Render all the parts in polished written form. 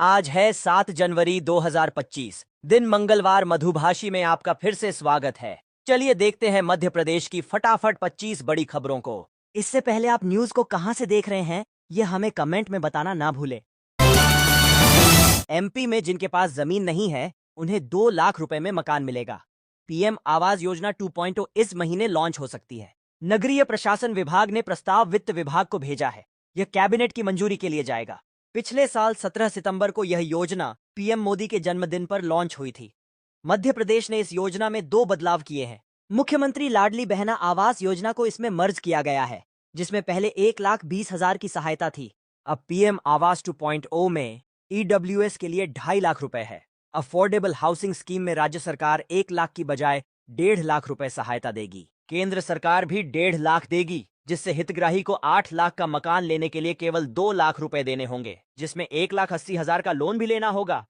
आज है 7 जनवरी 2025, दिन मंगलवार। मधुभाषी में आपका फिर से स्वागत है। चलिए देखते हैं मध्य प्रदेश की फटाफट 25 बड़ी खबरों को। इससे पहले आप न्यूज को कहां से देख रहे हैं, ये हमें कमेंट में बताना ना भूले। एमपी में जिनके पास जमीन नहीं है, उन्हें 2 लाख रुपए में मकान मिलेगा। पीएम आवास योजना 2.0 इस महीने लॉन्च हो सकती है। नगरीय प्रशासन विभाग ने प्रस्ताव वित्त विभाग को भेजा है। यह कैबिनेट की मंजूरी के लिए जाएगा। पिछले साल 17 सितंबर को यह योजना पीएम मोदी के जन्मदिन पर लॉन्च हुई थी। मध्य प्रदेश ने इस योजना में 2 बदलाव किए हैं। मुख्यमंत्री लाडली बहना आवास योजना को इसमें मर्ज किया गया है, जिसमें पहले 1,20,000 की सहायता थी। अब पीएम आवास 2.0 में ईडब्ल्यूएस के लिए 2.5 लाख रुपए है। अफोर्डेबल हाउसिंग स्कीम में राज्य सरकार 1 लाख की बजाय 1.5 लाख रुपए सहायता देगी। केंद्र सरकार भी 1.5 लाख देगी, जिससे हितग्राही को 8 लाख का मकान लेने के लिए केवल 2 लाख रुपए देने होंगे, जिसमें 1,80,000 का लोन भी लेना होगा।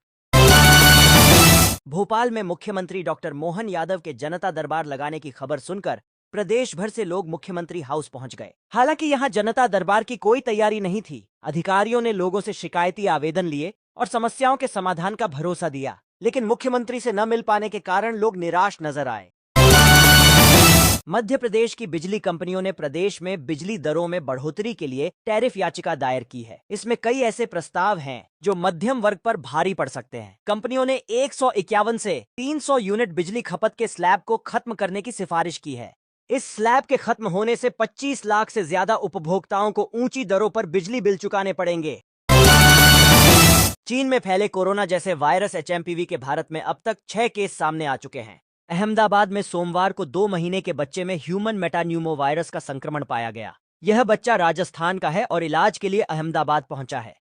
भोपाल में मुख्यमंत्री डॉक्टर मोहन यादव के जनता दरबार लगाने की खबर सुनकर प्रदेश भर से लोग मुख्यमंत्री हाउस पहुंच गए। हालांकि यहां जनता दरबार की कोई तैयारी नहीं थी। अधिकारियों ने लोगों से शिकायती आवेदन लिए और समस्याओं के समाधान का भरोसा दिया, लेकिन मुख्यमंत्री से न मिल पाने के कारण लोग निराश नजर आए। मध्य प्रदेश की बिजली कंपनियों ने प्रदेश में बिजली दरों में बढ़ोतरी के लिए टैरिफ याचिका दायर की है। इसमें कई ऐसे प्रस्ताव हैं जो मध्यम वर्ग पर भारी पड़ सकते हैं। कंपनियों ने 151 से 300 यूनिट बिजली खपत के स्लैब को खत्म करने की सिफारिश की है। इस स्लैब के खत्म होने से 25 लाख से ज्यादा उपभोक्ताओं को ऊंची दरों पर बिजली बिल चुकाने पड़ेंगे। चीन में फैले कोरोना जैसे वायरस एचएमपीवी के भारत में अब तक 6 केस सामने आ चुके हैं। अहमदाबाद में सोमवार को 2 महीने के बच्चे में ह्यूमन मेटान्यूमो वायरस का संक्रमण पाया गया। यह बच्चा राजस्थान का है और इलाज के लिए अहमदाबाद पहुंचा है।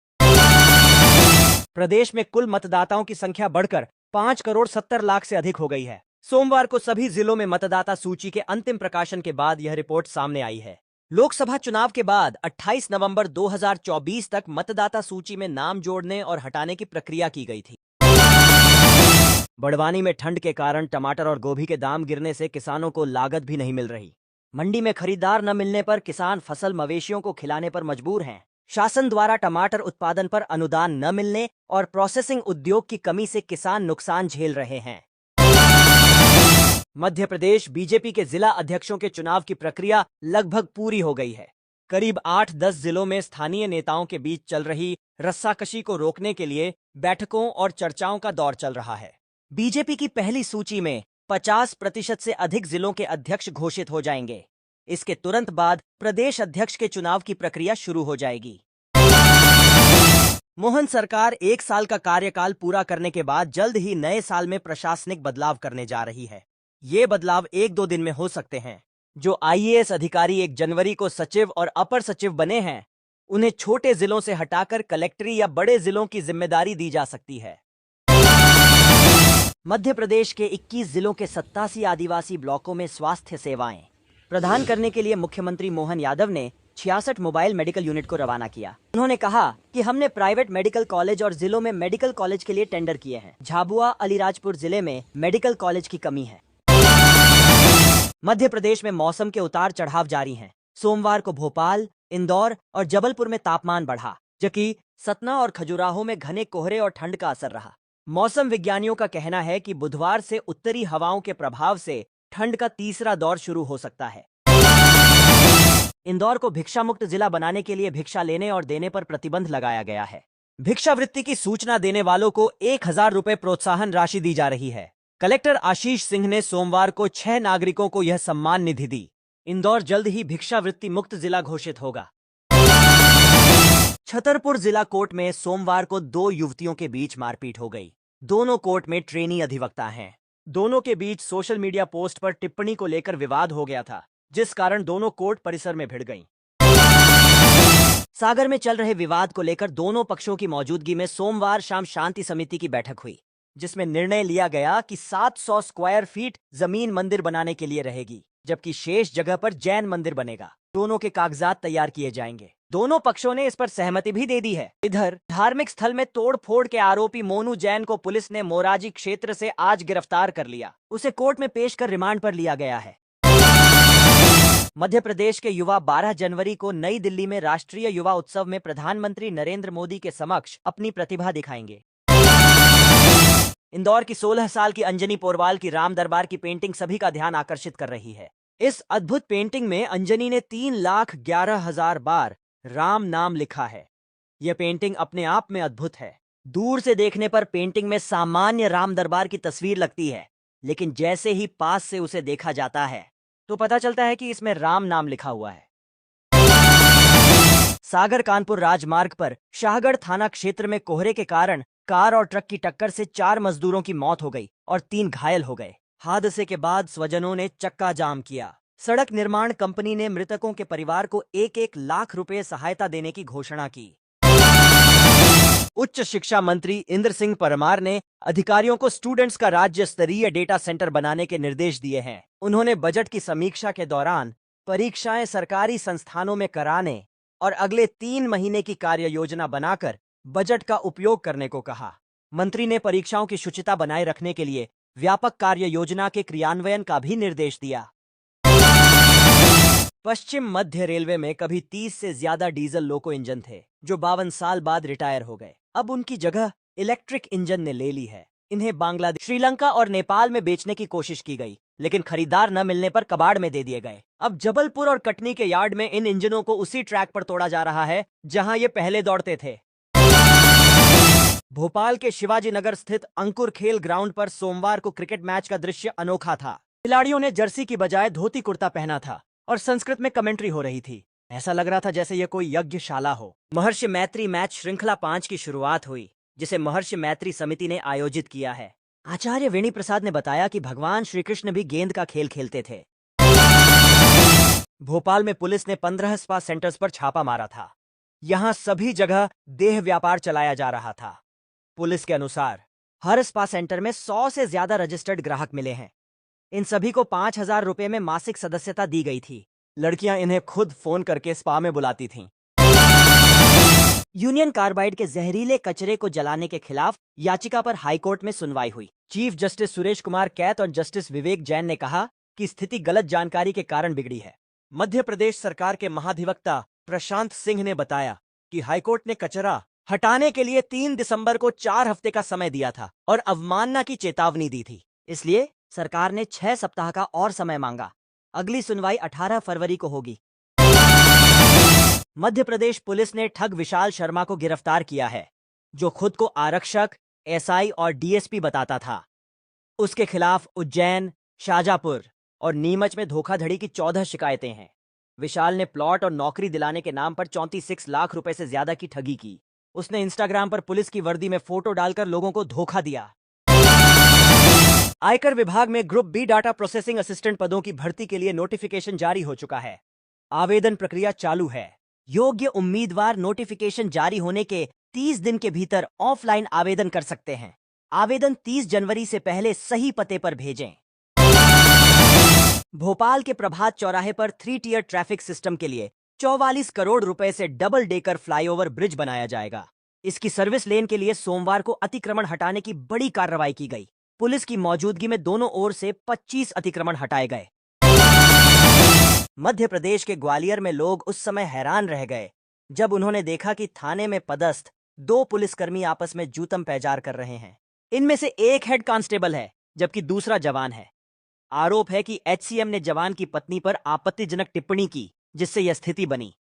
प्रदेश में कुल मतदाताओं की संख्या बढ़कर 5,70,00,000 से अधिक हो गई है। सोमवार को सभी जिलों में मतदाता सूची के अंतिम प्रकाशन के बाद यह रिपोर्ट सामने आई है। लोकसभा चुनाव के बाद 28 नवंबर 2024 तक मतदाता सूची में नाम जोड़ने और हटाने की प्रक्रिया की गई थी। बड़वानी में ठंड के कारण टमाटर और गोभी के दाम गिरने से किसानों को लागत भी नहीं मिल रही। मंडी में खरीदार न मिलने पर किसान फसल मवेशियों को खिलाने पर मजबूर हैं। शासन द्वारा टमाटर उत्पादन पर अनुदान न मिलने और प्रोसेसिंग उद्योग की कमी से किसान नुकसान झेल रहे हैं। मध्य प्रदेश बीजेपी के जिला अध्यक्षों के चुनाव की प्रक्रिया लगभग पूरी हो गई है। करीब 8-10 जिलों में स्थानीय नेताओं के बीच चल रही रस्साकशी को रोकने के लिए बैठकों और चर्चाओं का दौर चल रहा है। बीजेपी की पहली सूची में 50% से अधिक जिलों के अध्यक्ष घोषित हो जाएंगे। इसके तुरंत बाद प्रदेश अध्यक्ष के चुनाव की प्रक्रिया शुरू हो जाएगी। मोहन सरकार 1 साल का कार्यकाल पूरा करने के बाद जल्द ही नए साल में प्रशासनिक बदलाव करने जा रही है। ये बदलाव 1-2 दिन में हो सकते हैं। जो आईएएस अधिकारी 1 जनवरी को सचिव और अपर सचिव बने हैं, उन्हें छोटे जिलों से हटाकर कलेक्टरी या बड़े जिलों की जिम्मेदारी दी जा सकती है। मध्य प्रदेश के 21 जिलों के 87 आदिवासी ब्लॉकों में स्वास्थ्य सेवाएं प्रदान करने के लिए मुख्यमंत्री मोहन यादव ने 66 मोबाइल मेडिकल यूनिट को रवाना किया। उन्होंने कहा कि हमने प्राइवेट मेडिकल कॉलेज और जिलों में मेडिकल कॉलेज के लिए टेंडर किए हैं। झाबुआ अलीराजपुर जिले में मेडिकल कॉलेज की कमी है। मध्य प्रदेश में मौसम के उतार चढ़ाव जारी हैं। सोमवार को भोपाल, इंदौर और जबलपुर में तापमान बढ़ा, जबकि सतना और खजुराहो में घने कोहरे और ठंड का असर रहा। मौसम विज्ञानियों का कहना है कि बुधवार से उत्तरी हवाओं के प्रभाव से ठंड का तीसरा दौर शुरू हो सकता है। इंदौर को भिक्षा मुक्त जिला बनाने के लिए भिक्षा लेने और देने पर प्रतिबंध लगाया गया है। भिक्षावृत्ति की सूचना देने वालों को 1,000 रुपए प्रोत्साहन राशि दी जा रही है। कलेक्टर आशीष सिंह ने सोमवार को 6 नागरिकों को यह सम्मान निधि दी। इंदौर जल्द ही भिक्षावृत्ति मुक्त जिला घोषित होगा। छतरपुर जिला कोर्ट में सोमवार को 2 युवतियों के बीच मारपीट हो गई। दोनों कोर्ट में ट्रेनी अधिवक्ता हैं। दोनों के बीच सोशल मीडिया पोस्ट पर टिप्पणी को लेकर विवाद हो गया था, जिस कारण दोनों कोर्ट परिसर में भिड़ गईं। सागर में चल रहे विवाद को लेकर दोनों पक्षों की मौजूदगी में सोमवार शाम शांति समिति की बैठक हुई, जिसमें निर्णय लिया गया कि 700 स्क्वायर फीट जमीन मंदिर बनाने के लिए रहेगी, जबकि शेष जगह पर जैन मंदिर बनेगा। दोनों के कागजात तैयार किए जाएंगे। दोनों पक्षों ने इस पर सहमति भी दे दी है। इधर धार्मिक स्थल में तोड़-फोड़ के आरोपी मोनू जैन को पुलिस ने मोराजी क्षेत्र से आज गिरफ्तार कर लिया। उसे कोर्ट में पेश कर रिमांड पर लिया गया है। मध्य प्रदेश के युवा 12 जनवरी को नई दिल्ली में राष्ट्रीय युवा उत्सव में प्रधानमंत्री नरेंद्र मोदी के समक्ष अपनी प्रतिभा दिखाएंगे। इंदौर की 16 साल की अंजनी पोरवाल की राम दरबार की पेंटिंग सभी का ध्यान आकर्षित कर रही है। इस अद्भुत पेंटिंग में अंजनी ने 3,11,000 बार राम नाम लिखा है। यह पेंटिंग अपने आप में अद्भुत है। दूर से देखने पर पेंटिंग में सामान्य राम दरबार की तस्वीर लगती है, लेकिन जैसे ही पास से उसे देखा जाता है तो पता चलता है कि इसमें राम नाम लिखा हुआ है। सागर कानपुर राजमार्ग पर शाहगढ़ थाना क्षेत्र में कोहरे के कारण कार और ट्रक की टक्कर से 4 मजदूरों की मौत हो गई और 3 घायल हो गए। हादसे के बाद स्वजनों ने चक्का जाम किया। सड़क निर्माण कंपनी ने मृतकों के परिवार को 1-1 लाख रुपए सहायता देने की घोषणा की। उच्च शिक्षा मंत्री इंद्र सिंह परमार ने अधिकारियों को स्टूडेंट्स का राज्य स्तरीय डेटा सेंटर बनाने के निर्देश दिए हैं। उन्होंने बजट की समीक्षा के दौरान परीक्षाएं सरकारी संस्थानों में कराने और अगले 3 महीने की कार्य योजना बनाकर बजट का उपयोग करने को कहा। मंत्री ने परीक्षाओं की शुचिता बनाए रखने के लिए व्यापक कार्य योजना के क्रियान्वयन का भी निर्देश दिया। पश्चिम मध्य रेलवे में कभी 30 से ज्यादा डीजल लोको इंजन थे, जो 52 साल बाद रिटायर हो गए। अब उनकी जगह इलेक्ट्रिक इंजन ने ले ली है। इन्हें बांग्लादेश, श्रीलंका और नेपाल में बेचने की कोशिश की गई, लेकिन खरीदार न मिलने पर कबाड़ में दे दिए गए। अब जबलपुर और कटनी के यार्ड में इन इंजनों को उसी ट्रैक पर तोड़ा जा रहा है जहां ये पहले दौड़ते थे। भोपाल के शिवाजी नगर स्थित अंकुर खेल ग्राउंड पर सोमवार को क्रिकेट मैच का दृश्य अनोखा था। खिलाड़ियों ने जर्सी की बजाय धोती कुर्ता पहना था और संस्कृत में कमेंट्री हो रही थी। ऐसा लग रहा था जैसे यह कोई यज्ञशाला हो। महर्षि मैत्री मैच श्रृंखला 5 की शुरुआत हुई, जिसे महर्षि मैत्री समिति ने आयोजित किया है। आचार्य वेणी प्रसाद ने बताया कि भगवान श्री कृष्ण भी गेंद का खेल खेलते थे। भोपाल में पुलिस ने 15 स्पा सेंटर्स पर छापा मारा था। यहां सभी जगह देह व्यापार चलाया जा रहा था। पुलिस के अनुसार हर स्पा सेंटर में 100 से ज्यादा रजिस्टर्ड ग्राहक मिले हैं। इन सभी को 5,000 रुपए में मासिक सदस्यता दी गई थी। लड़कियां इन्हें खुद फोन करके स्पा में बुलाती थीं। यूनियन कार्बाइड के जहरीले कचरे को जलाने के खिलाफ याचिका पर हाईकोर्ट में सुनवाई हुई। चीफ जस्टिस सुरेश कुमार कैत और जस्टिस विवेक जैन ने कहा कि स्थिति गलत जानकारी के कारण बिगड़ी है। मध्य प्रदेश सरकार के महाधिवक्ता प्रशांत सिंह ने बताया कि हाईकोर्ट ने कचरा हटाने के लिए 3 दिसंबर को 4 हफ्ते का समय दिया था और अवमानना की चेतावनी दी थी। इसलिए सरकार ने 6 सप्ताह का और समय मांगा। अगली सुनवाई 18 फरवरी को होगी। मध्य प्रदेश पुलिस ने ठग विशाल शर्मा को गिरफ्तार किया है, जो खुद को आरक्षक, एसआई और डीएसपी बताता था। उसके खिलाफ उज्जैन, शाजापुर और नीमच में धोखाधड़ी की 14 शिकायतें हैं। विशाल ने प्लॉट और नौकरी दिलाने के नाम पर 34 लाख रुपए से ज्यादा की ठगी की। उसने इंस्टाग्राम पर पुलिस की वर्दी में फोटो डालकर लोगों को धोखा दिया। आयकर विभाग में group B data processing assistant पदों की भर्ती के लिए नोटिफिकेशन जारी हो चुका है। आवेदन प्रक्रिया चालू है। योग्य उम्मीदवार नोटिफिकेशन जारी होने के 30 दिन के भीतर ऑफलाइन आवेदन कर सकते हैं। आवेदन 30 जनवरी से पहले सही पते पर भेजें। भोपाल के प्रभात चौराहे पर 3 टियर ट्रैफिक सिस्टम के लिए 44 करोड़ रुपए से डबल डेकर फ्लाईओवर ब्रिज बनाया जाएगा। इसकी सर्विस लेन के लिए सोमवार को अतिक्रमण हटाने की बड़ी कार्रवाई की गई। पुलिस की मौजूदगी में दोनों ओर से 25 अतिक्रमण हटाए गए। मध्य प्रदेश के ग्वालियर में लोग उस समय हैरान रह गए जब उन्होंने देखा कि थाने में पदस्थ 2 पुलिसकर्मी आपस में जूतम पैजार कर रहे हैं। इनमें से एक हेड कांस्टेबल है, जबकि दूसरा जवान है। आरोप है कि एचसीएम ने जवान की पत्नी पर आपत्तिजनक टिप्पणी की, जिससे यह स्थिति बनी।